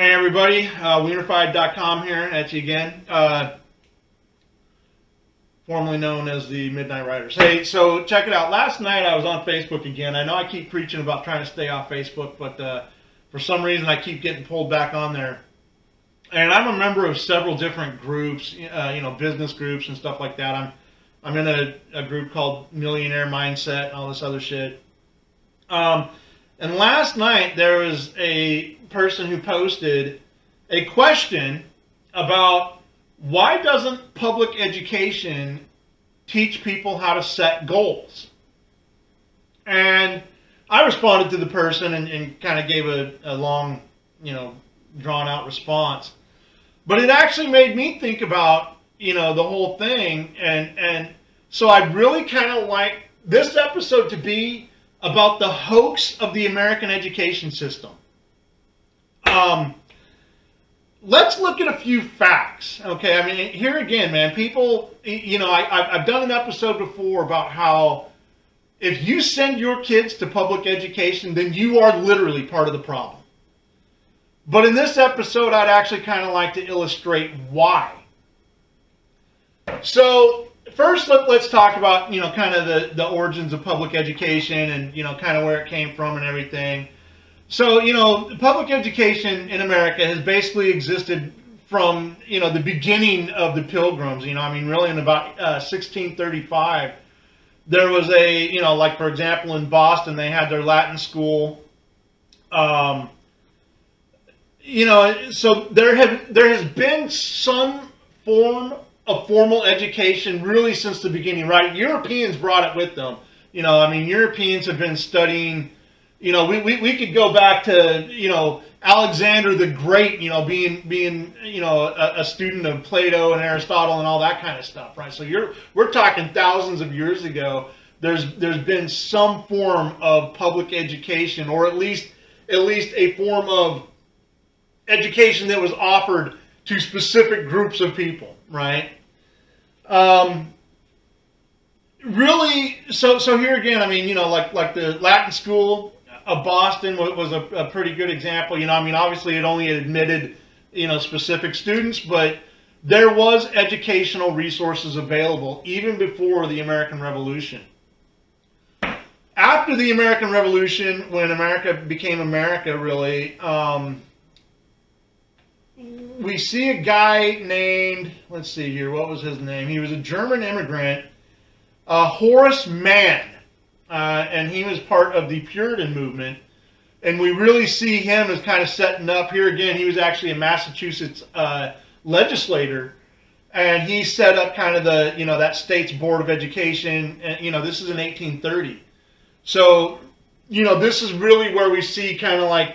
Hey everybody, Wienerfied.com here at you again, formerly known as the Midnight Riders. Hey, so check it out. Last night I was on Facebook again. I know I keep preaching about trying to stay off Facebook, but for some reason I keep getting pulled back on there. And I'm a member of several different groups, business groups and stuff like that. I'm in a group called Millionaire Mindset and all this other shit. And last night there was a person who posted a question about why doesn't public education teach people how to set goals? And I responded to the person and kind of gave a long, drawn out response. But it actually made me think about, the whole thing. And so I'd really kind of like this episode to be about the hoax of the American education system. Let's look at a few facts. Okay, I mean, here again, man, people, I've done an episode before about how if you send your kids to public education, then you are literally part of the problem. But in this episode, I'd actually kind of like to illustrate why. So first, let's talk about, kind of the origins of public education and, kind of where it came from and everything. So, public education in America has basically existed from, the beginning of the Pilgrims. Really in about 1635, there was like, for example, in Boston, they had their Latin school. So there has been some form of formal education really since the beginning, right? Europeans brought it with them. Europeans have been studying. We could go back to, Alexander the Great, being a student of Plato and Aristotle and all that kind of stuff, right? So we're talking thousands of years ago. There's been some form of public education, or at least a form of education that was offered to specific groups of people, right? Really, so here again, like the Latin school of Boston was a pretty good example. Obviously it only admitted, specific students, but there was educational resources available even before the American Revolution. After the American Revolution, when America became America, really, we see a guy named, let's see here, what was his name? He was a German immigrant, Horace Mann. And he was part of the Puritan movement, and we really see him as kind of setting up. Here again, he was actually a Massachusetts legislator, and he set up kind of the that state's board of education. And this is in 1830, so this is really where we see kind of like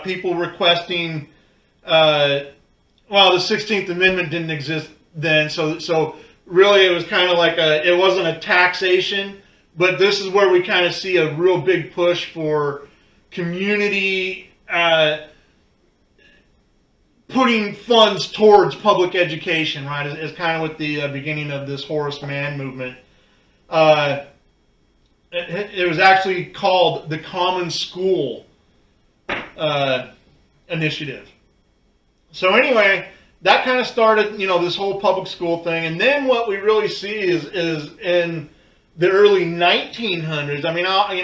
people requesting. The 16th Amendment didn't exist then, so. Really, it was kind of like it wasn't a taxation, but this is where we kind of see a real big push for community putting funds towards public education, right? Is kind of with the beginning of this Horace Mann movement. It was actually called the Common School Initiative. So anyway, that kind of started, this whole public school thing. And then what we really see is in the early 1900s.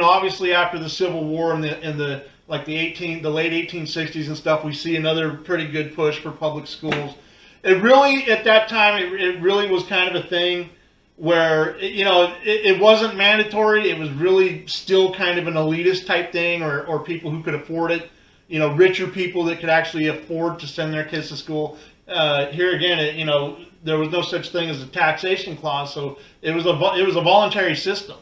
Obviously after the Civil War and the late 1860s and stuff, we see another pretty good push for public schools. It really, at that time, it really was kind of a thing where, it wasn't mandatory. It was really still kind of an elitist type thing, or people who could afford it. Richer people that could actually afford to send their kids to school. Here again, there was no such thing as a taxation clause, so it was a voluntary system,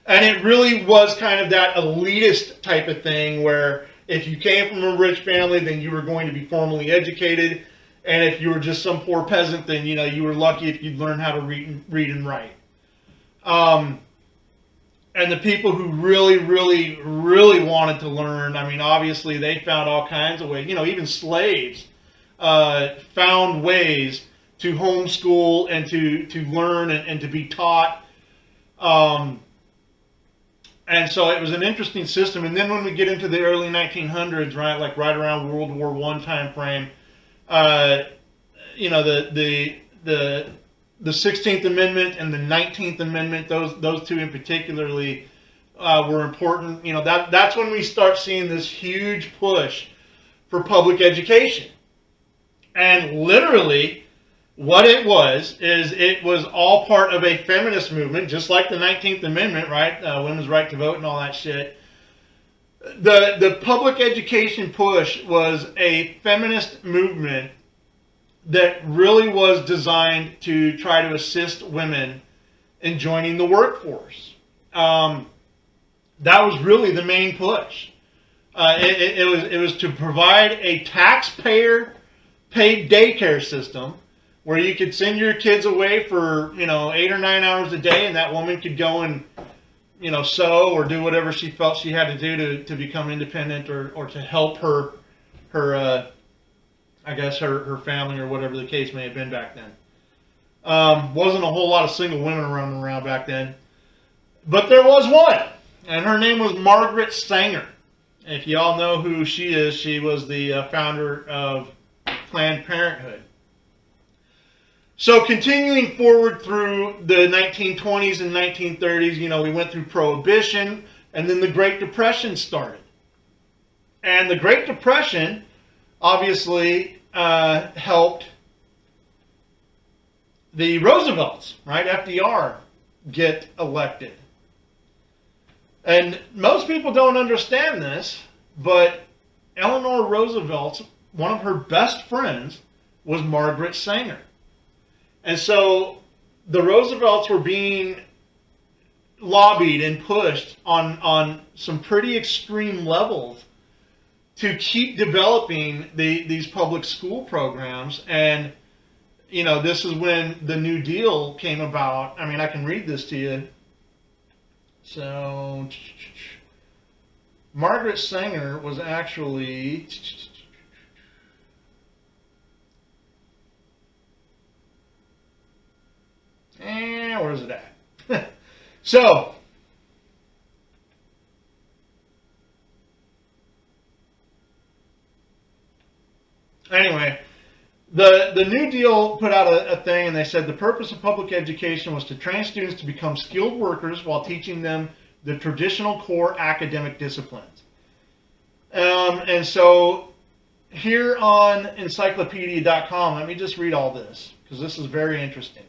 and it really was kind of that elitist type of thing where if you came from a rich family, then you were going to be formally educated, and if you were just some poor peasant, then you were lucky if you'd learn how to read and write. And the people who really, really, really wanted to learn, obviously they found all kinds of ways. Even slaves. Found ways to homeschool and to learn and to be taught. And so it was an interesting system. And then when we get into the early 1900s, right, like right around World War I time frame, you know, the 16th Amendment and the 19th Amendment, those two in particularly were important. You know, that's when we start seeing this huge push for public education. And literally, what it was is it was all part of a feminist movement, just like the 19th Amendment, right? Women's right to vote and all that shit. The public education push was a feminist movement that really was designed to try to assist women in joining the workforce. That was really the main push. It was to provide a taxpayer-paid daycare system where you could send your kids away for, you know, 8 or 9 hours a day, and that woman could go and, you know, sew or do whatever she felt she had to do to become independent or to help her I guess her family or whatever the case may have been back then. Wasn't a whole lot of single women running around back then, but there was one, and her name was Margaret Sanger. If you all know who she is, she was the founder of Planned Parenthood. So continuing forward through the 1920s and 1930s, you know, we went through Prohibition, and then the Great Depression started. And the Great Depression obviously helped the Roosevelts, right? FDR get elected. And most people don't understand this, but Eleanor Roosevelt's, one of her best friends was Margaret Sanger. And so the Roosevelts were being lobbied and pushed on some pretty extreme levels to keep developing these public school programs. And, you know, this is when the New Deal came about. I mean, I can read this to you. So, Margaret Sanger was actually... where is it at? So, anyway, the New Deal put out a thing, and they said the purpose of public education was to train students to become skilled workers while teaching them the traditional core academic disciplines. And so here on encyclopedia.com, let me just read all this, because this is very interesting.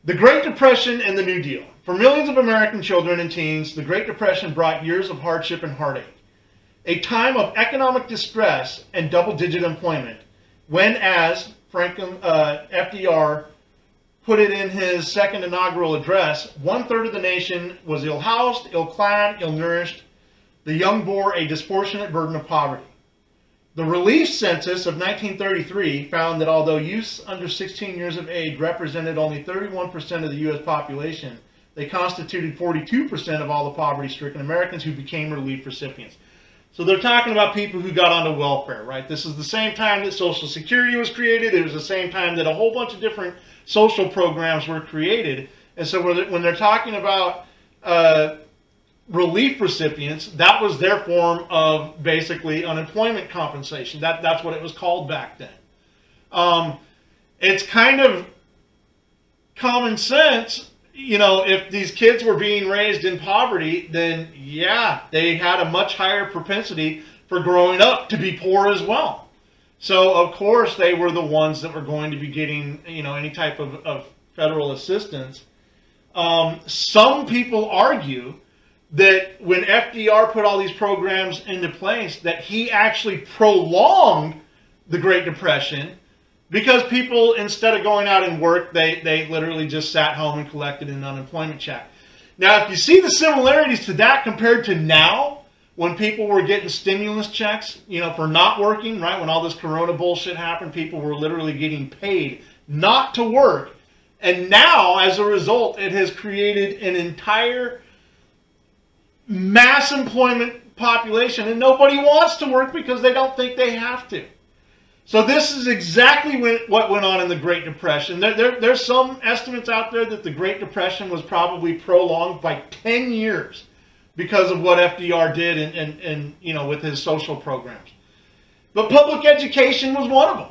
The Great Depression and the New Deal. For millions of American children and teens, the Great Depression brought years of hardship and heartache. A time of economic distress and double-digit employment, when, as FDR put it in his second inaugural address, 1/3 of the nation was ill-housed, ill-clad, ill-nourished. The young bore a disproportionate burden of poverty. The relief census of 1933 found that although youths under 16 years of age represented only 31% of the U.S. population, they constituted 42% of all the poverty-stricken Americans who became relief recipients. So they're talking about people who got onto welfare, right? This is the same time that Social Security was created. It was the same time that a whole bunch of different social programs were created. And so when they're talking about relief recipients, that was their form of basically unemployment compensation. That's what it was called back then. It's kind of common sense, you know, if these kids were being raised in poverty, then yeah, they had a much higher propensity for growing up to be poor as well. So of course they were the ones that were going to be getting, you know, any type of federal assistance. Some people argue that when FDR put all these programs into place, that he actually prolonged the Great Depression, because people, instead of going out and work, they literally just sat home and collected an unemployment check. Now, if you see the similarities to that compared to now, when people were getting stimulus checks, you know, for not working, right? When all this corona bullshit happened, people were literally getting paid not to work. And now, as a result, it has created an entire mass employment population, and nobody wants to work because they don't think they have to. So this is exactly what went on in the Great Depression. There's some estimates out there that the Great Depression was probably prolonged by 10 years because of what FDR did and with his social programs. But public education was one of them.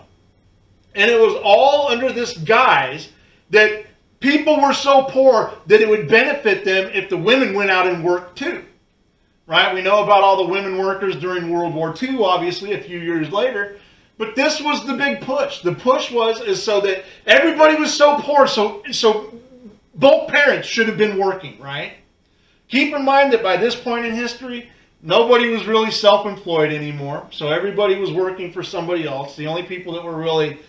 And it was all under this guise that people were so poor that it would benefit them if the women went out and worked too. Right? We know about all the women workers during World War II, obviously, a few years later. But this was the big push. The push is so that everybody was so poor, so both parents should have been working, right? Keep in mind that by this point in history, nobody was really self-employed anymore. So everybody was working for somebody else. The only people that were really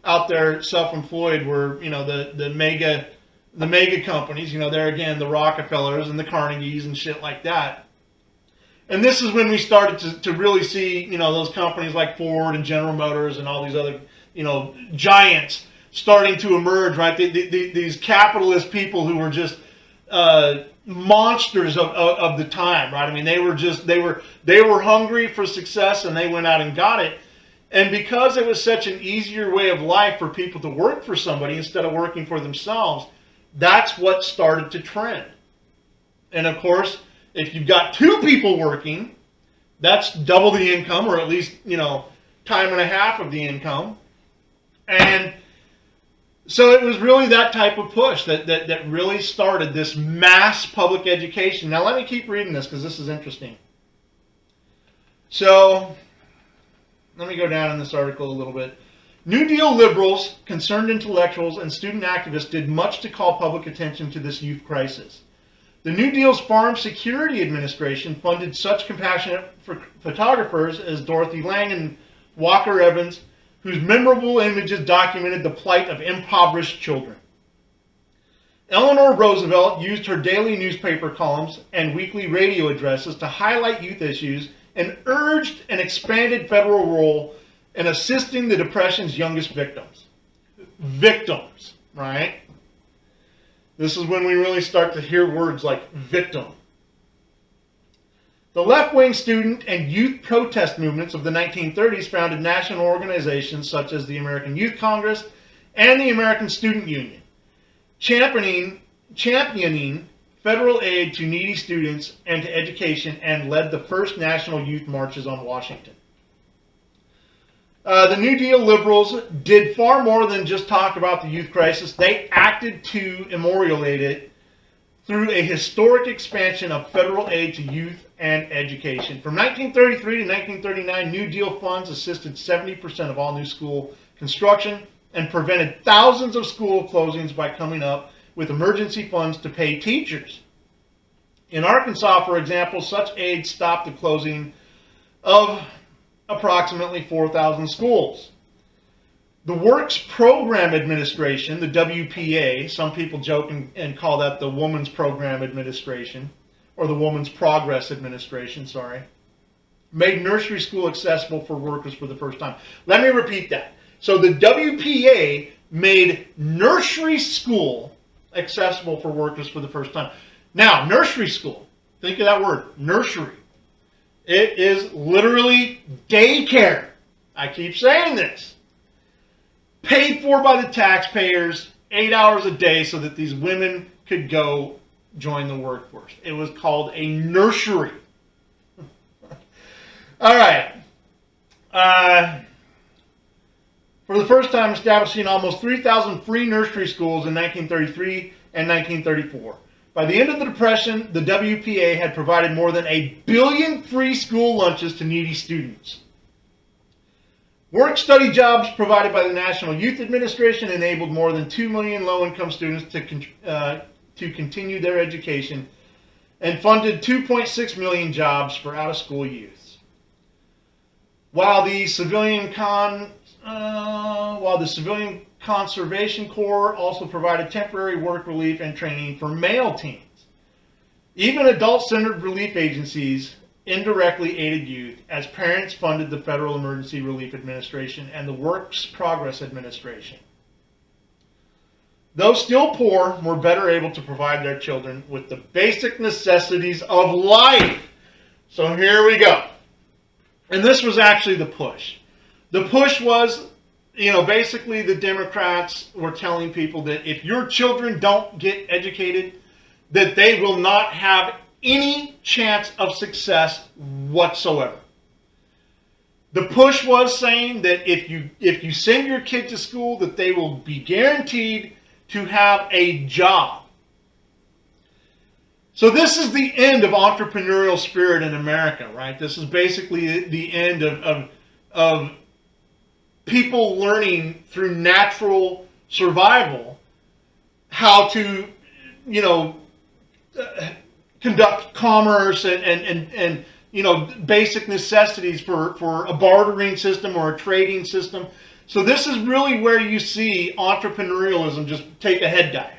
out there self-employed were, the mega companies. There again, the Rockefellers and the Carnegies and shit like that. And this is when we started to really see, those companies like Ford and General Motors and all these other, giants starting to emerge, right? These capitalist people who were just monsters of the time, right? I mean, they were hungry for success and they went out and got it. And because it was such an easier way of life for people to work for somebody instead of working for themselves, that's what started to trend. And of course, if you've got two people working, that's double the income, or at least, time and a half of the income. And so it was really that type of push that really started this mass public education. Now let me keep reading this because this is interesting. So let me go down in this article a little bit. New Deal liberals, concerned intellectuals, and student activists did much to call public attention to this youth crisis. The New Deal's Farm Security Administration funded such compassionate photographers as Dorothy Lang and Walker Evans, whose memorable images documented the plight of impoverished children. Eleanor Roosevelt used her daily newspaper columns and weekly radio addresses to highlight youth issues and urged an expanded federal role in assisting the Depression's youngest victims. Victims, right? This is when we really start to hear words like victim. The left-wing student and youth protest movements of the 1930s founded national organizations such as the American Youth Congress and the American Student Union, championing federal aid to needy students and to education, and led the first national youth marches on Washington. The New Deal liberals did far more than just talk about the youth crisis. They acted to memorialize it through a historic expansion of federal aid to youth and education. From 1933 to 1939, New Deal funds assisted 70% of all new school construction and prevented thousands of school closings by coming up with emergency funds to pay teachers. In Arkansas, for example, such aid stopped the closing of approximately 4,000 schools. The Works Program Administration, the WPA, some people joke and call that the Women's Program Administration, or the Women's Progress Administration, made nursery school accessible for workers for the first time. Let me repeat that. So the WPA made nursery school accessible for workers for the first time. Now, nursery school, think of that word, nursery. It is literally daycare. I keep saying this. Paid for by the taxpayers, 8 hours a day so that these women could go join the workforce. It was called a nursery. All right. For the first time, establishing almost 3,000 free nursery schools in 1933 and 1934. By the end of the Depression, the WPA had provided more than 1 billion free school lunches to needy students. Work-study jobs provided by the National Youth Administration enabled more than 2 million low-income students to continue their education and funded 2.6 million jobs for out-of-school youth. While the Civilian Conservation Corps also provided temporary work relief and training for male teens. Even adult-centered relief agencies indirectly aided youth, as parents funded the Federal Emergency Relief Administration and the Works Progress Administration. Those still poor were better able to provide their children with the basic necessities of life. So here we go. And this was actually the push. The push was, basically the Democrats were telling people that if your children don't get educated, that they will not have any chance of success whatsoever. The push was saying that if you send your kid to school, that they will be guaranteed to have a job. So this is the end of entrepreneurial spirit in America, right? This is basically the end of people learning through natural survival how to, conduct commerce and basic necessities for a bartering system or a trading system. So this is really where you see entrepreneurialism just take a head dive.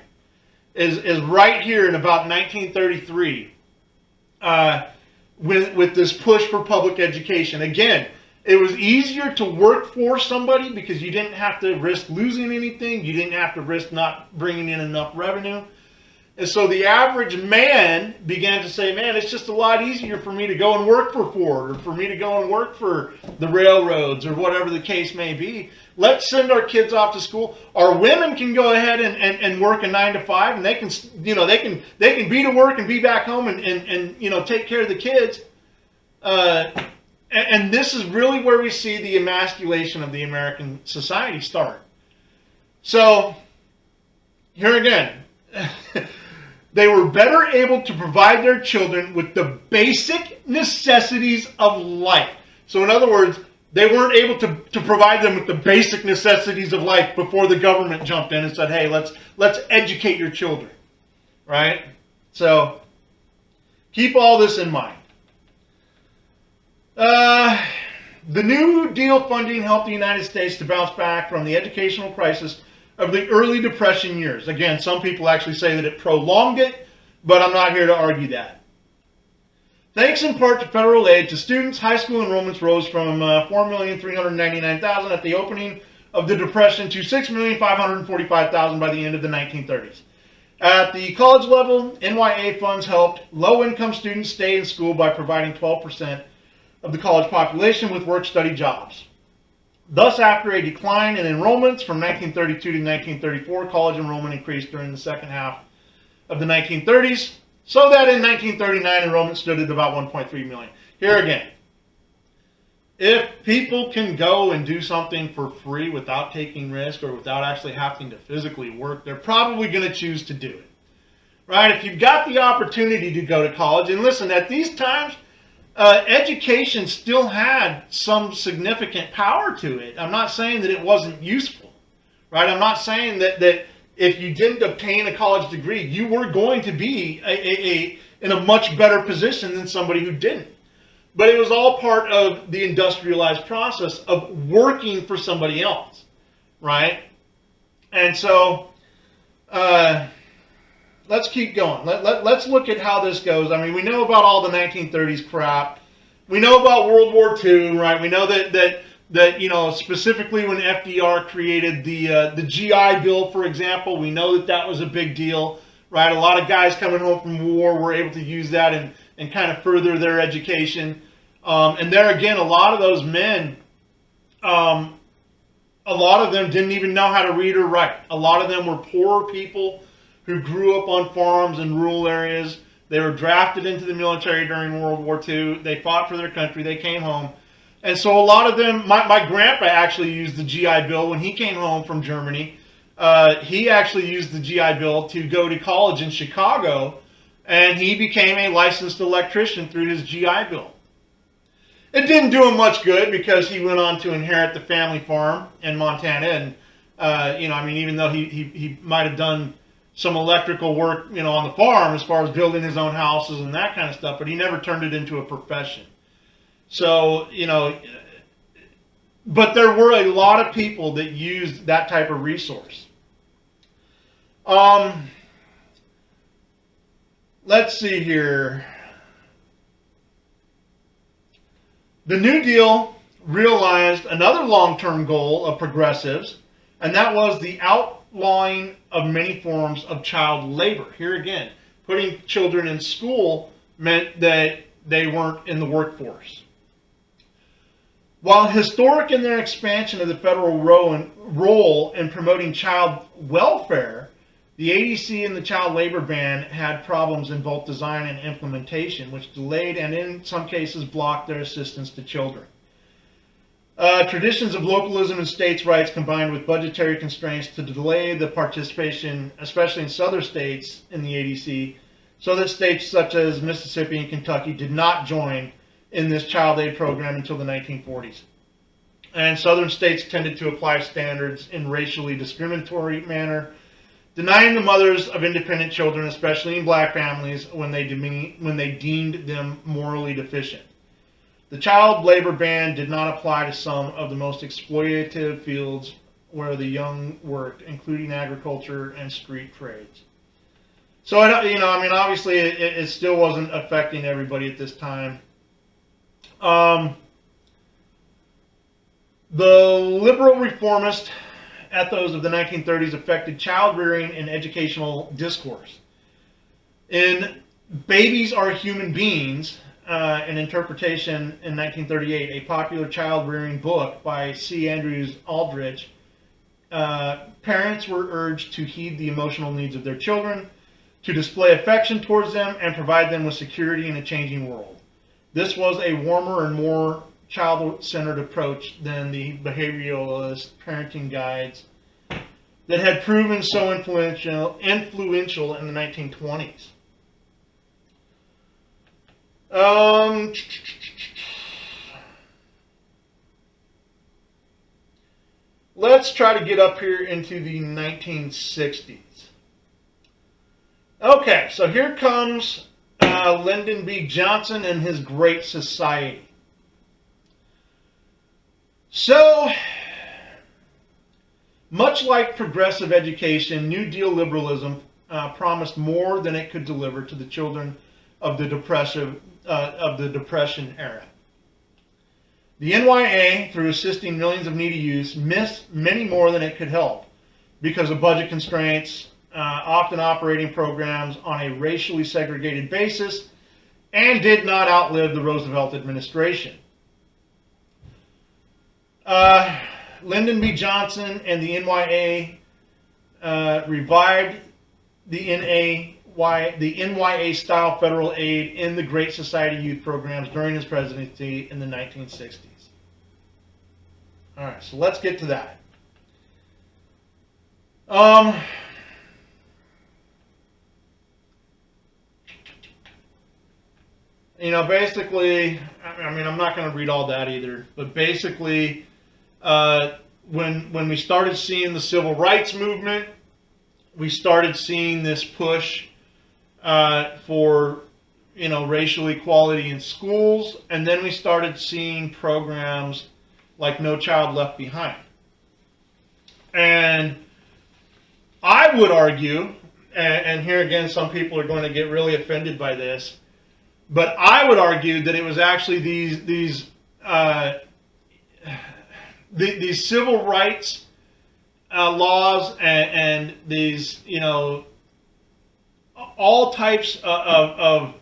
Is right here in about 1933 with this push for public education. Again, it was easier to work for somebody because you didn't have to risk losing anything. You didn't have to risk not bringing in enough revenue. And so the average man began to say, man, it's just a lot easier for me to go and work for Ford or for me to go and work for the railroads or whatever the case may be. Let's send our kids off to school. Our women can go ahead and work a 9 to 5, and they can, they can be to work and be back home and take care of the kids. And this is really where we see the emasculation of the American society start. So here again, they were better able to provide their children with the basic necessities of life. So in other words, they weren't able to provide them with the basic necessities of life before the government jumped in and said, hey, let's educate your children. Right? So keep all this in mind. The New Deal funding helped the United States to bounce back from the educational crisis of the early Depression years. Again, some people actually say that it prolonged it, but I'm not here to argue that. Thanks in part to federal aid to students, high school enrollments rose from 4,399,000 at the opening of the Depression to 6,545,000 by the end of the 1930s. At the college level, NYA funds helped low-income students stay in school by providing 12% of the college population with work-study jobs. Thus, after a decline in enrollments from 1932 to 1934, college enrollment increased during the second half of the 1930s, so that in 1939 enrollment stood at about 1.3 million. Here again, if people can go and do something for free without taking risk or without actually having to physically work, they're probably going to choose to do it. Right? If you've got the opportunity to go to college, and listen, at these times, education still had some significant power to it. I'm not saying that it wasn't useful, right? I'm not saying that if you didn't obtain a college degree, you were going to be in a much better position than somebody who didn't. But it was all part of the industrialized process of working for somebody else, right? And so let's keep going. Let's look at how this goes. I mean, we know about all the 1930s crap. We know about World War II, right? We know that specifically when FDR created the GI Bill, for example, we know that was a big deal, right? A lot of guys coming home from war were able to use that and kind of further their education. And there again, a lot of those men, a lot of them didn't even know how to read or write. A lot of them were poor people who grew up on farms in rural areas. They were drafted into the military during World War II. They fought for their country. They came home. And so a lot of them, my grandpa actually used the GI Bill when he came home from Germany. He actually used the GI Bill to go to college in Chicago, and he became a licensed electrician through his GI Bill. It didn't do him much good because he went on to inherit the family farm in Montana. And, even though he might have done some electrical work, on the farm as far as building his own houses and that kind of stuff, but he never turned it into a profession. So, but there were a lot of people that used that type of resource. Let's see here. The New Deal realized another long-term goal of progressives, and that was the outlawing of many forms of child labor. Here again, putting children in school meant that they weren't in the workforce. While historic in their expansion of the federal role in promoting child welfare, the ADC and the child labor ban had problems in both design and implementation, which delayed and in some cases blocked their assistance to children. Traditions of localism and states' rights combined with budgetary constraints to delay the participation, especially in southern states, in the ADC, so that states such as Mississippi and Kentucky did not join in this child aid program until the 1940s. And southern states tended to apply standards in racially discriminatory manner, denying the mothers of independent children, especially in black families, when they deemed them morally deficient. The child labor ban did not apply to some of the most exploitative fields where the young worked, including agriculture and street trades. So, obviously it still wasn't affecting everybody at this time. The liberal reformist ethos of the 1930s affected child rearing and educational discourse. In Babies Are Human Beings, an interpretation in 1938, a popular child rearing book by C. Andrews Aldrich, parents were urged to heed the emotional needs of their children, to display affection towards them, and provide them with security in a changing world. This was a warmer and more child-centered approach than the behavioralist parenting guides that had proven so influential in the 1920s. Let's try to get up here into the 1960s. Okay, so here comes Lyndon B. Johnson and his Great Society. So, much like progressive education, New Deal liberalism promised more than it could deliver to the children of the Depression era. The NYA, through assisting millions of needy youths, missed many more than it could help because of budget constraints, often operating programs on a racially segregated basis, and did not outlive the Roosevelt administration. Lyndon B. Johnson and the NYA revived the NYA-style federal aid in the Great Society youth programs during his presidency in the 1960s. All right, so let's get to that. Basically, I'm not going to read all that either, but basically, when we started seeing the civil rights movement, we started seeing this push for racial equality in schools, and then we started seeing programs like No Child Left Behind. And I would argue, and here again some people are going to get really offended by this, but I would argue that it was actually these civil rights laws and these, all types of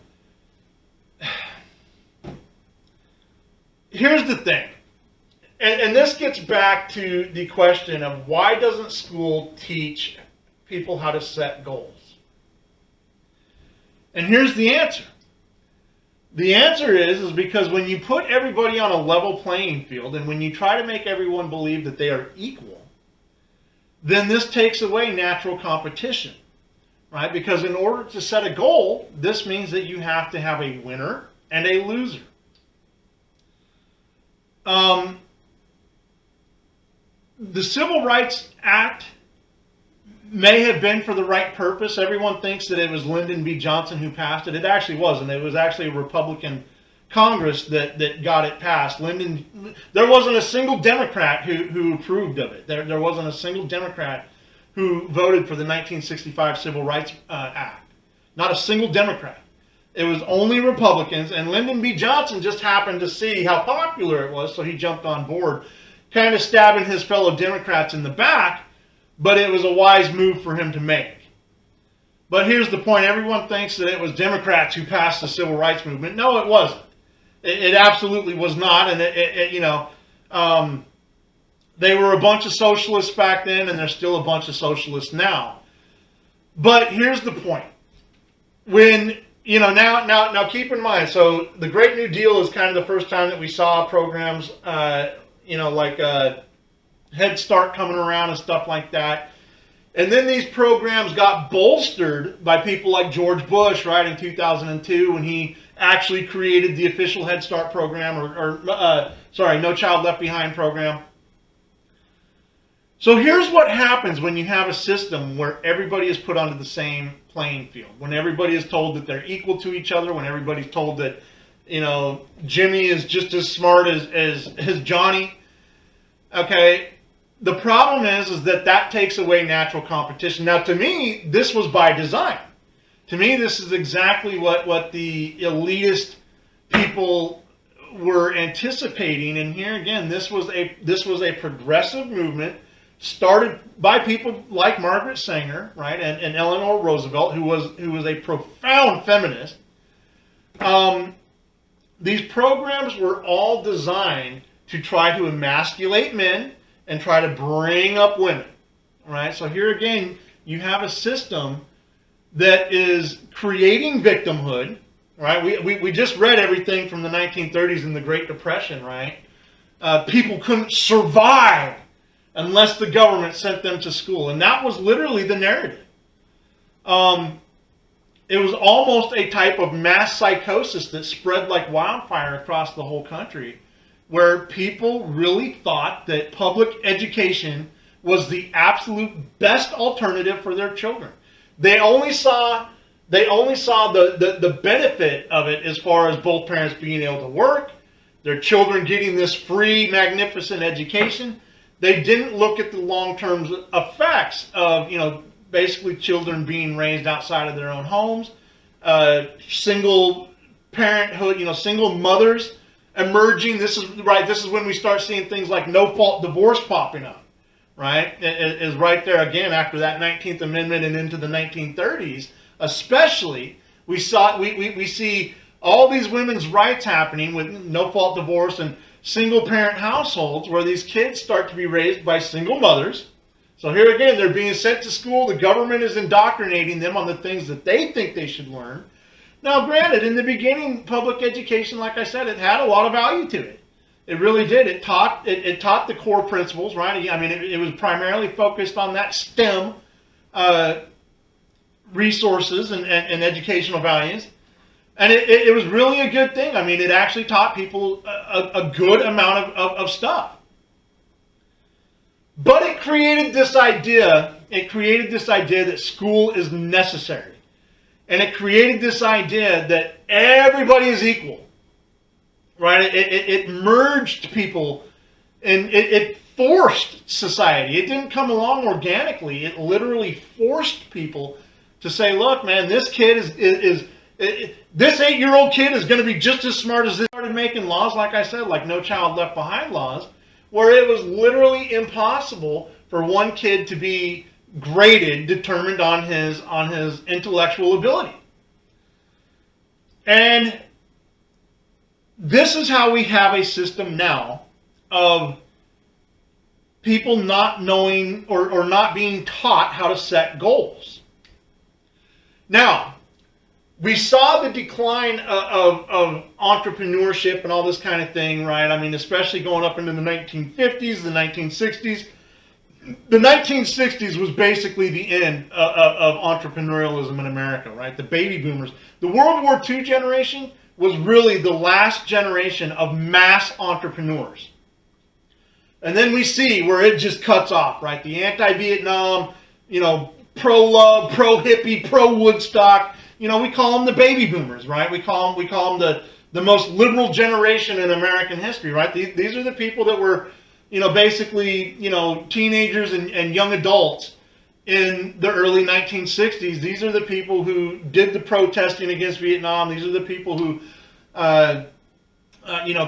here's the thing, and this gets back to the question of why doesn't school teach people how to set goals? And here's the answer. The answer is because when you put everybody on a level playing field and when you try to make everyone believe that they are equal, then this takes away natural competition, right? Because in order to set a goal, this means that you have to have a winner and a loser. The Civil Rights Act may have been for the right purpose. Everyone thinks that it was Lyndon B. Johnson who passed it. It actually wasn't. It was actually a Republican Congress that got it passed. There wasn't a single Democrat who approved of it. There wasn't a single Democrat who voted for the 1965 Civil Rights Act. Not a single Democrat. It was only Republicans, and Lyndon B. Johnson just happened to see how popular it was, so he jumped on board, kind of stabbing his fellow Democrats in the back, but it was a wise move for him to make. But here's the point. Everyone thinks that it was Democrats who passed the civil rights movement. No, it wasn't. It absolutely was not. And They were a bunch of socialists back then, and they're still a bunch of socialists now. But here's the point. When, now keep in mind, so the Great New Deal is kind of the first time that we saw programs, like Head Start coming around and stuff like that. And then these programs got bolstered by people like George Bush, right, in 2002, when he actually created the official Head Start program, No Child Left Behind program. So here's what happens when you have a system where everybody is put onto the same playing field, when everybody is told that they're equal to each other, when everybody's told that, Jimmy is just as smart as Johnny. Okay, the problem is that takes away natural competition. Now, to me, this was by design. To me, this is exactly what the elitist people were anticipating. And here again, this was a progressive movement started by people like Margaret Sanger, right, and Eleanor Roosevelt, who was a profound feminist. These programs were all designed to try to emasculate men and try to bring up women, right? So here again, you have a system that is creating victimhood, right? We just read everything from the 1930s and the Great Depression, right? People couldn't survive unless the government sent them to school. And that was literally the narrative. It was almost a type of mass psychosis that spread like wildfire across the whole country, where people really thought that public education was the absolute best alternative for their children. They only saw the benefit of it as far as both parents being able to work, their children getting this free, magnificent education. They didn't look at the long-term effects of, basically children being raised outside of their own homes, single parenthood, single mothers emerging. This is when we start seeing things like no-fault divorce popping up, right? It is right there again after that 19th Amendment and into the 1930s, especially. We see all these women's rights happening with no-fault divorce and single-parent households where these kids start to be raised by single mothers. So here again, they're being sent to school. The government is indoctrinating them on the things that they think they should learn. Now, granted, in the beginning, public education, like I said, it had a lot of value to it. It really did. It taught the core principles, right? I mean, it was primarily focused on that STEM resources and educational values. And it was really a good thing. I mean, it actually taught people a good amount of stuff. But it created this idea. It created this idea that school is necessary. And it created this idea that everybody is equal. Right? It merged people. And it forced society. It didn't come along organically. It literally forced people to say, look, man, this kid this 8-year-old kid is going to be just as smart as this. Started making laws, like I said, like No Child Left Behind laws, where it was literally impossible for one kid to be graded, determined on his intellectual ability. And this is how we have a system now of people not knowing or not being taught how to set goals. Now, we saw the decline of entrepreneurship and all this kind of thing, right? I mean, especially going up into the 1950s, the 1960s. The 1960s was basically the end of entrepreneurialism in America, right? The baby boomers. The World War II generation was really the last generation of mass entrepreneurs. And then we see where it just cuts off, right? The anti-Vietnam, pro-love, pro-hippie, pro-Woodstock. We call them the baby boomers, right? We call them the most liberal generation in American history, right? These are the people that were, basically, teenagers and young adults in the early 1960s. These are the people who did the protesting against Vietnam. These are the people who,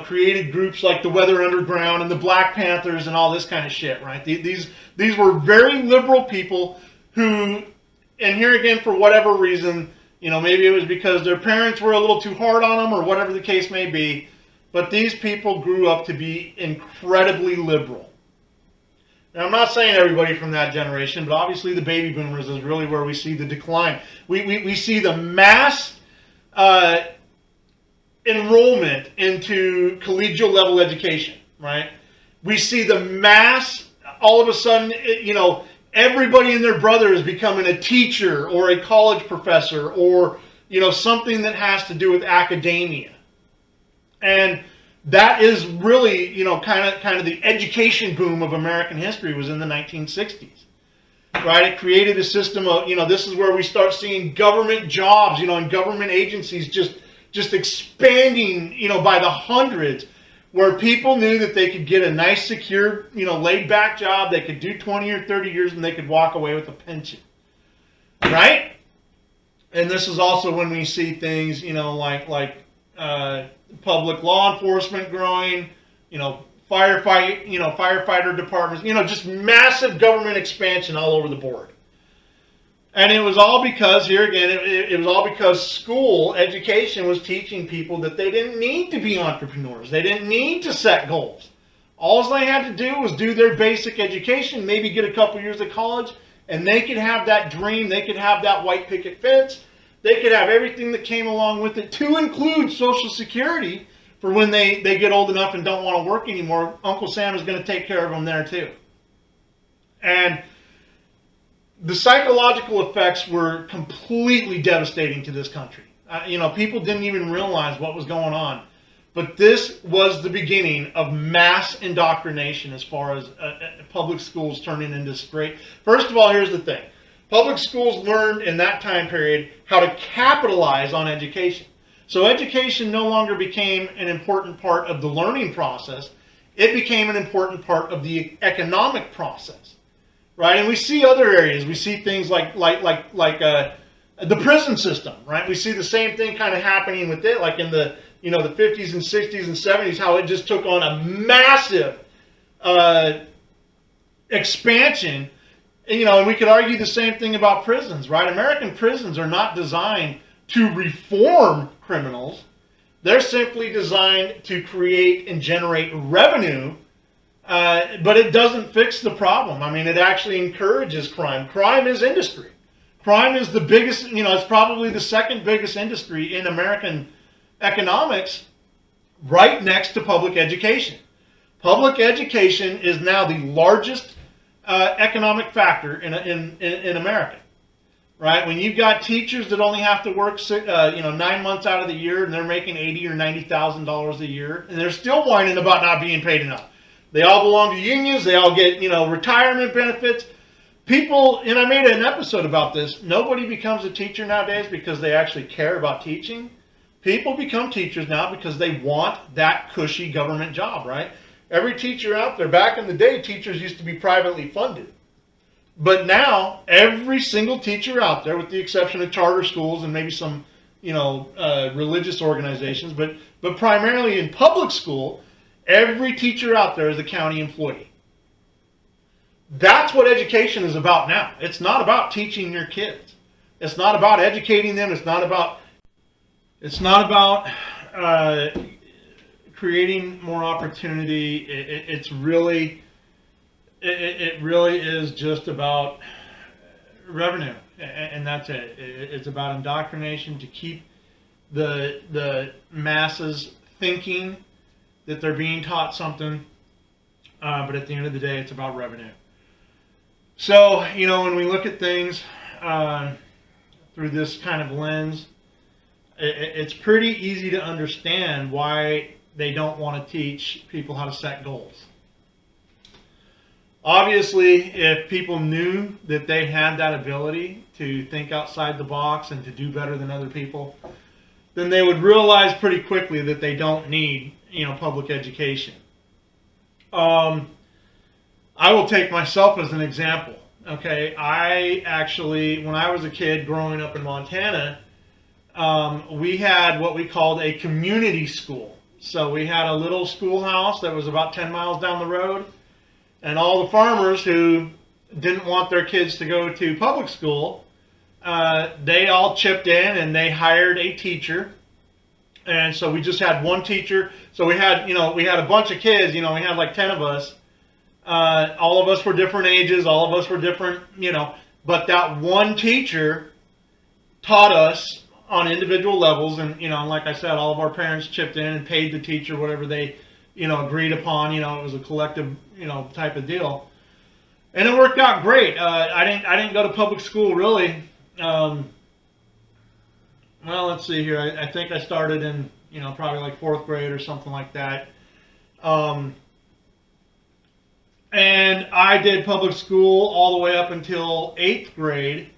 created groups like the Weather Underground and the Black Panthers and all this kind of shit, right? These were very liberal people who, and here again, for whatever reason, maybe it was because their parents were a little too hard on them or whatever the case may be, But these people grew up to be incredibly liberal. Now, I'm not saying everybody from that generation, but obviously the baby boomers is really where we see the decline. We see the mass enrollment into collegial level education, right? We see the mass, all of a sudden, everybody and their brother is becoming a teacher or a college professor or, something that has to do with academia. And that is really, kind of the education boom of American history was in the 1960s. Right? It created a system of, this is where we start seeing government jobs, and government agencies just expanding, by the hundreds, where people knew that they could get a nice, secure, laid back job. They could do 20 or 30 years and they could walk away with a pension. Right? And this is also when we see things, like public law enforcement growing, firefighter departments, just massive government expansion all over the board. And it was all because, here again, it was all because school education was teaching people that they didn't need to be entrepreneurs. They didn't need to set goals. All they had to do was do their basic education, maybe get a couple years of college, and they could have that dream. They could have that white picket fence. They could have everything that came along with it, to include Social Security for when they get old enough and don't want to work anymore. Uncle Sam is going to take care of them there too. And the psychological effects were completely devastating to this country. People didn't even realize what was going on. But this was the beginning of mass indoctrination as far as public schools turning into straight. First of all, here's the thing. Public schools learned in that time period how to capitalize on education. So education no longer became an important part of the learning process. It became an important part of the economic process. Right? And we see other areas. We see things like the prison system, right? We see the same thing kind of happening with it, like in the the 50s and 60s and 70s, how it just took on a massive expansion. And we could argue the same thing about prisons, right? American prisons are not designed to reform criminals. They're simply designed to create and generate revenue, but it doesn't fix the problem. I mean, it actually encourages crime. Crime is industry. Crime is the biggest, it's probably the second biggest industry in American economics, right next to public education. Public education is now the largest economic factor in America, right? When you've got teachers that only have to work 9 months out of the year and they're making $80,000 or $90,000 a year, and they're still whining about not being paid enough. They all belong to unions. They all get retirement benefits. People, and I made an episode about this. Nobody becomes a teacher nowadays because they actually care about teaching. People become teachers now because they want that cushy government job, right? Every teacher out there, back in the day, teachers used to be privately funded. But now, every single teacher out there, with the exception of charter schools and maybe some, religious organizations, but primarily in public school, every teacher out there is a county employee. That's what education is about now. It's not about teaching your kids. It's not about educating them. It's not about creating more opportunity. It really is just about revenue, and that's it. It's about indoctrination to keep the masses thinking that they're being taught something, but at the end of the day, it's about revenue. So, when we look at things through this kind of lens, it's pretty easy to understand why they don't want to teach people how to set goals. Obviously, if people knew that they had that ability to think outside the box and to do better than other people, then they would realize pretty quickly that they don't need, public education. I will take myself as an example. Okay, I actually, when I was a kid growing up in Montana, we had what we called a community school. So we had a little schoolhouse that was about 10 miles down the road, and all the farmers who didn't want their kids to go to public school, they all chipped in and they hired a teacher And so we just had one teacher. So we had, we had a bunch of kids, we had like 10 of us. All of us were different ages, all of us were different, but that one teacher taught us on individual levels. And, like I said, all of our parents chipped in and paid the teacher whatever they, agreed upon. It was a collective, type of deal. And it worked out great. I didn't go to public school really. Well, let's see here. I think I started in, probably like 4th grade or something like that. And I did public school all the way up until 8th grade.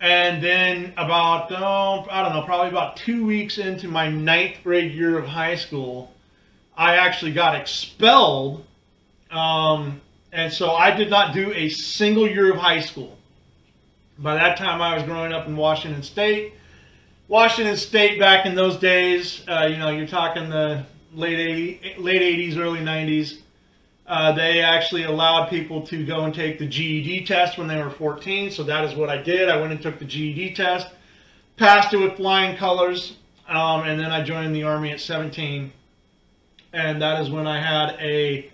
And then about, I don't know, probably about 2 weeks into my 9th grade year of high school, I actually got expelled. And so I did not do a single year of high school. By that time, I was growing up in Washington State. Washington State back in those days, you're talking the late 80s, early 90s. They actually allowed people to go and take the GED test when they were 14. So that is what I did. I went and took the GED test, passed it with flying colors, and then I joined the Army at 17. And that is when I had a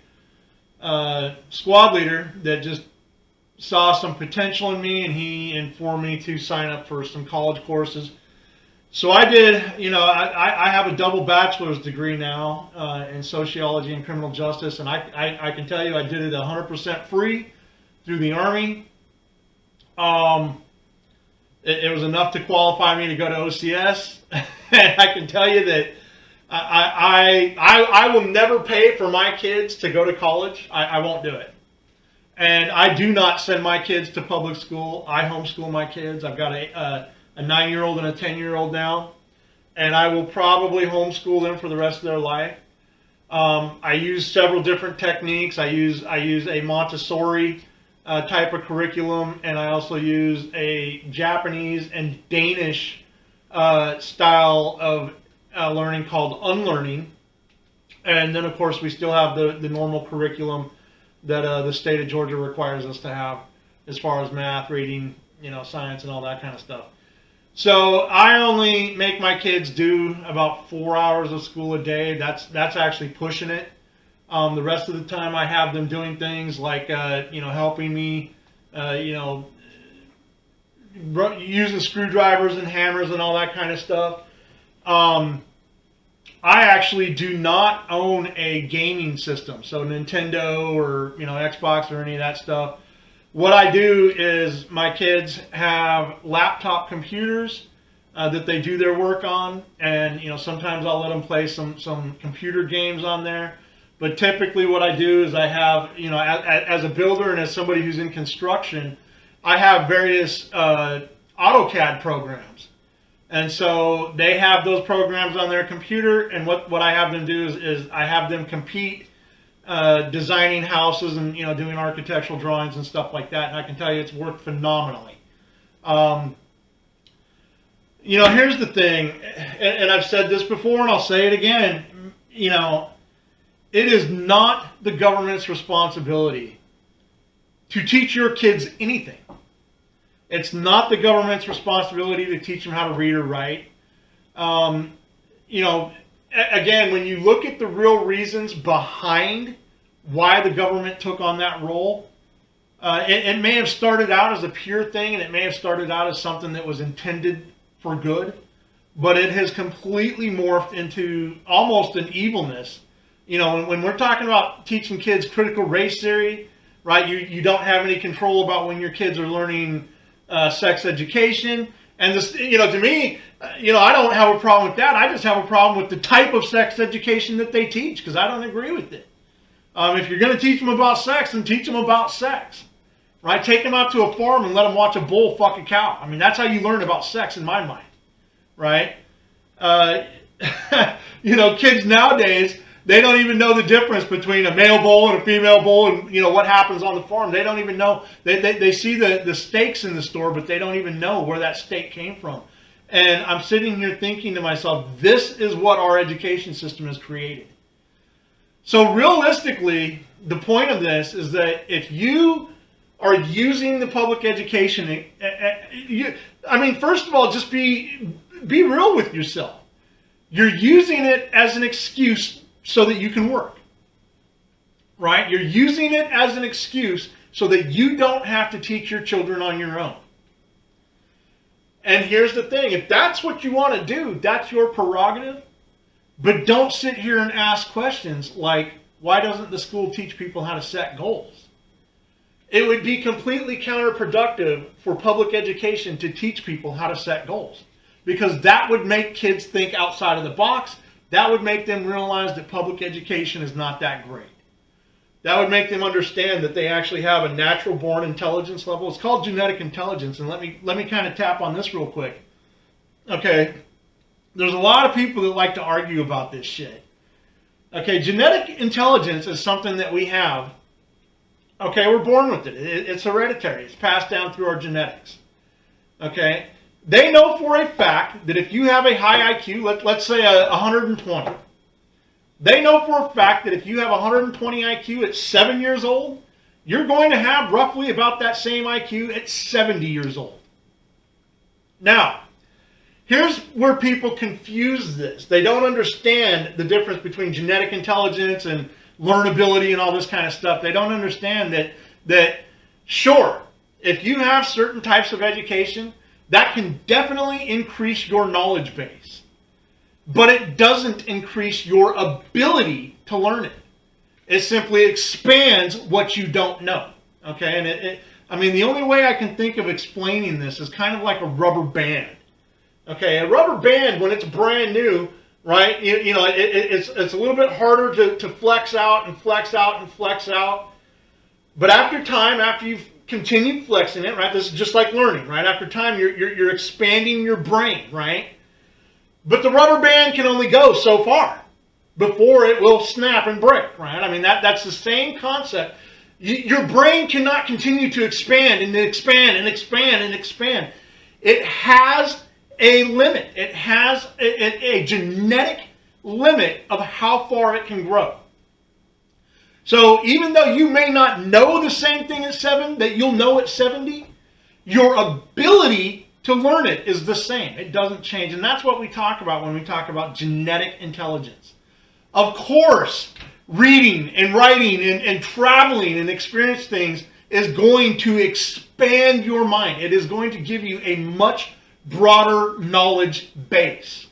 squad leader that just saw some potential in me, and he informed me to sign up for some college courses. So I did, I have a double bachelor's degree now in sociology and criminal justice, and I can tell you I did it 100% free through the Army. It was enough to qualify me to go to OCS, and I can tell you that I will never pay for my kids to go to college. I won't do it. And I do not send my kids to public school. I homeschool my kids. I've got a 9-year-old and a 10-year-old now, and I will probably homeschool them for the rest of their life. I use several different techniques. I use a Montessori type of curriculum, and I also use a Japanese and Danish style of learning called unlearning. And then, of course, we still have the normal curriculum that the state of Georgia requires us to have as far as math, reading, science, and all that kind of stuff. So I only make my kids do about 4 hours of school a day. That's actually pushing it. The rest of the time I have them doing things like, helping me, using screwdrivers and hammers and all that kind of stuff. I actually do not own a gaming system, so Nintendo or Xbox or any of that stuff. What I do is my kids have laptop computers that they do their work on, and sometimes I'll let them play some computer games on there. But typically what I do is I have, as a builder and as somebody who's in construction, I have various AutoCAD programs. And so they have those programs on their computer, and what I have them do is I have them compete designing houses and doing architectural drawings and stuff like that. And I can tell you it's worked phenomenally. Here's the thing, and I've said this before and I'll say it again, it is not the government's responsibility to teach your kids anything. It's not the government's responsibility to teach them how to read or write. Again, when you look at the real reasons behind why the government took on that role, it may have started out as a pure thing, and it may have started out as something that was intended for good, but it has completely morphed into almost an evilness. When we're talking about teaching kids critical race theory, right, you don't have any control about when your kids are learning sex education. And this, to me, I don't have a problem with that. I just have a problem with the type of sex education that they teach, because I don't agree with it. If you're going to teach them about sex, then teach them about sex, right? Take them out to a farm and let them watch a bull fuck a cow. I mean, that's how you learn about sex in my mind, right? Kids nowadays, they don't even know the difference between a male bull and a female bull, and what happens on the farm. They don't even know. They see the steaks in the store, but they don't even know where that steak came from. And I'm sitting here thinking to myself, this is what our education system has created. So realistically, the point of this is that if you are using the public education, first of all, just be real with yourself. You're using it as an excuse so that you can work. Right? You're using it as an excuse so that you don't have to teach your children on your own. And here's the thing. If that's what you want to do, that's your prerogative. But don't sit here and ask questions like, why doesn't the school teach people how to set goals? It would be completely counterproductive for public education to teach people how to set goals. Because that would make kids think outside of the box. That would make them realize that public education is not that great. That would make them understand that they actually have a natural born intelligence level. It's called genetic intelligence. And let me kind of tap on this real quick. Okay, there's a lot of people that like to argue about this shit. Okay, genetic intelligence is something that we have. Okay, we're born with it. It's hereditary. It's passed down through our genetics. Okay, they know for a fact that if you have a high IQ, let's say 120, they know for a fact that if you have 120 IQ at 7 years old, you're going to have roughly about that same IQ at 70 years old. Now, here's where people confuse this. They don't understand the difference between genetic intelligence and learnability and all this kind of stuff. They don't understand that sure, if you have certain types of education, that can definitely increase your knowledge base. But it doesn't increase your ability to learn it. It simply expands what you don't know. Okay, and I mean, the only way I can think of explaining this is kind of like a rubber band. Okay, a rubber band, when it's brand new, right, it's a little bit harder to flex out and flex out and flex out. But after time, after you've continued flexing it, right, this is just like learning, right? After time, you're expanding your brain, right? But the rubber band can only go so far before it will snap and break, right? I mean, that's the same concept. Your brain cannot continue to expand and expand and expand and expand. It has a limit. It has a genetic limit of how far it can grow. So even though you may not know the same thing at 7 that you'll know at 70, your ability to learn it is the same. It doesn't change. And that's what we talk about when we talk about genetic intelligence. Of course, reading and writing and traveling and experience things is going to expand your mind. It is going to give you a much broader knowledge base.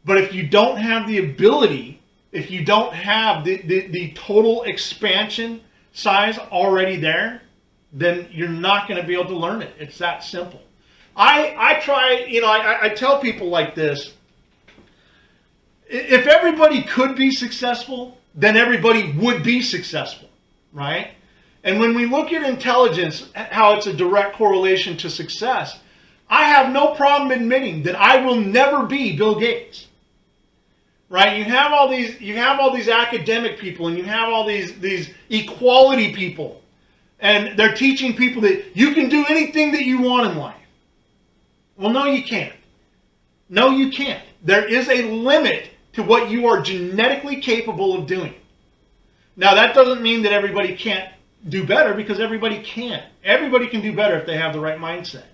But if you don't have the ability, if you don't have the total expansion size already there, then you're not going to be able to learn it. It's that simple. I try, I tell people like this. If everybody could be successful, then everybody would be successful, right? And when we look at intelligence, how it's a direct correlation to success, I have no problem admitting that I will never be Bill Gates. Right? You have all these academic people, and you have all these equality people. And they're teaching people that you can do anything that you want in life. Well, no, you can't. No, you can't. There is a limit to what you are genetically capable of doing. Now, that doesn't mean that everybody can't do better, because everybody can. Everybody can do better if they have the right mindset.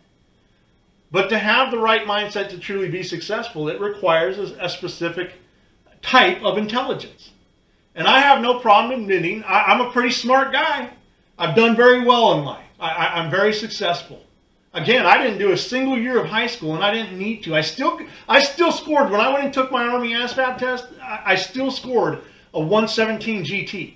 But to have the right mindset to truly be successful, it requires a specific type of intelligence. And I have no problem admitting I'm a pretty smart guy. I've done very well in life. I'm very successful. Again, I didn't do a single year of high school, and I didn't need to. I still scored. When I went and took my Army ASVAB test, I still scored a 117 GT.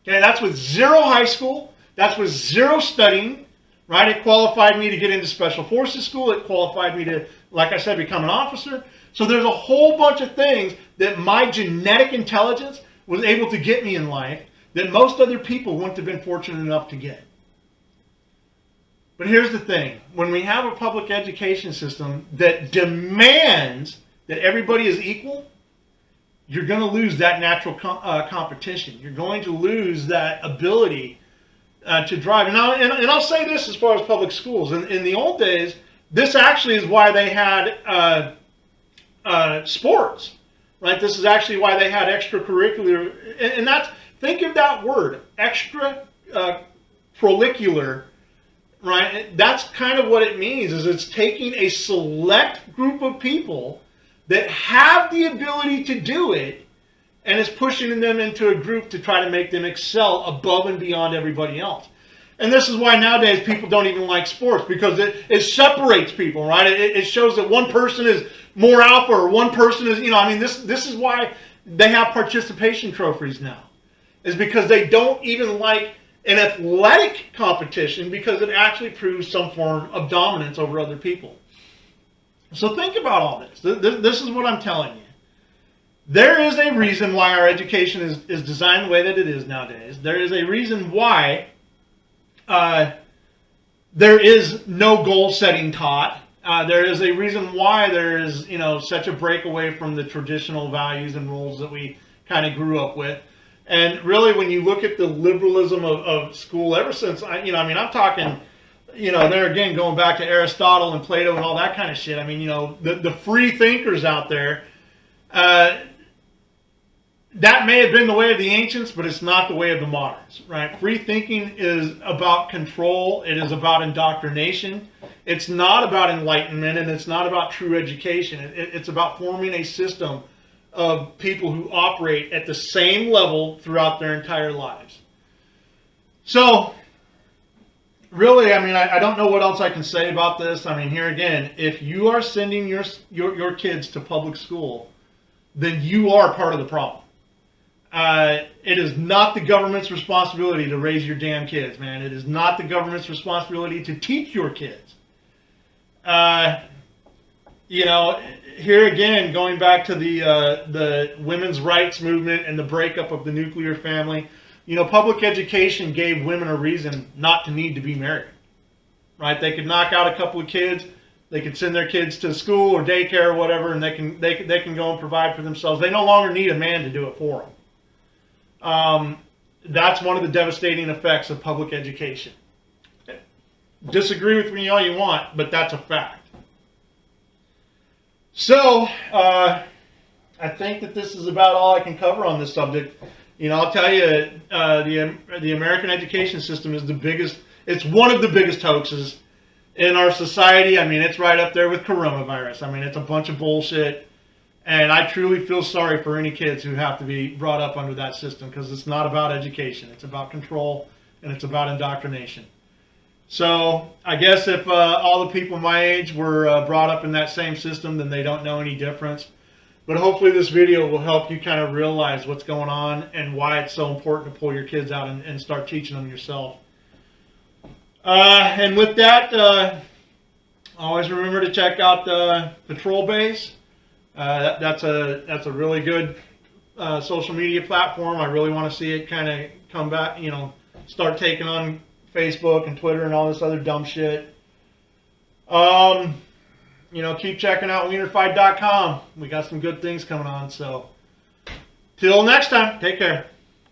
Okay, that's with 0 high school. That's with 0 studying. Right? It qualified me to get into Special Forces school. It qualified me to, like I said, become an officer. So there's a whole bunch of things that my genetic intelligence was able to get me in life that most other people wouldn't have been fortunate enough to get. But here's the thing. When we have a public education system that demands that everybody is equal, you're going to lose that natural competition. You're going to lose that ability to drive. And I'll say this as far as public schools. In the old days, this actually is why they had sports. Right? This is actually why they had extracurricular. And that's, think of that word, extracurricular. Right? That's kind of what it means, is it's taking a select group of people that have the ability to do it, and is pushing them into a group to try to make them excel above and beyond everybody else. And this is why nowadays people don't even like sports, because it separates people, right? It shows that one person is more alpha, or one person is, I mean, this is why they have participation trophies now, is because they don't even like an athletic competition, because it actually proves some form of dominance over other people. So think about all this. This is what I'm telling you. There is a reason why our education is designed the way that it is nowadays. There is a reason why there is no goal setting taught. There is a reason why there is, such a breakaway from the traditional values and rules that we kind of grew up with. And really, when you look at the liberalism of school, ever since, I'm talking, there again, going back to Aristotle and Plato and all that kind of shit. I mean, the free thinkers out there, that may have been the way of the ancients, but it's not the way of the moderns, right? Free thinking is about control. It is about indoctrination. It's not about enlightenment, and it's not about true education. It's about forming a system of people who operate at the same level throughout their entire lives. So, really, I don't know what else I can say about this. Here again, if you are sending your kids to public school, then you are part of the problem. It is not the government's responsibility to raise your damn kids, man. It is not the government's responsibility to teach your kids. Here again, going back to the women's rights movement and the breakup of the nuclear family, public education gave women a reason not to need to be married, right? They could knock out a couple of kids, they could send their kids to school or daycare or whatever, and they can go and provide for themselves. They no longer need a man to do it for them. That's one of the devastating effects of public education. Disagree with me all you want, but that's a fact. So, I think that this is about all I can cover on this subject. I'll tell you, the American education system is it's one of the biggest hoaxes in our society. It's right up there with coronavirus. It's a bunch of bullshit. And I truly feel sorry for any kids who have to be brought up under that system, because it's not about education. It's about control, and it's about indoctrination. So I guess if all the people my age were brought up in that same system, then they don't know any difference. But hopefully this video will help you kind of realize what's going on and why it's so important to pull your kids out and start teaching them yourself. And with that, always remember to check out Patrol Base. That's a really good social media platform. I really want to see it kind of come back, start taking on Facebook and Twitter and all this other dumb shit. Keep checking out wienerfight.com. We got some good things coming on. So, till next time, take care.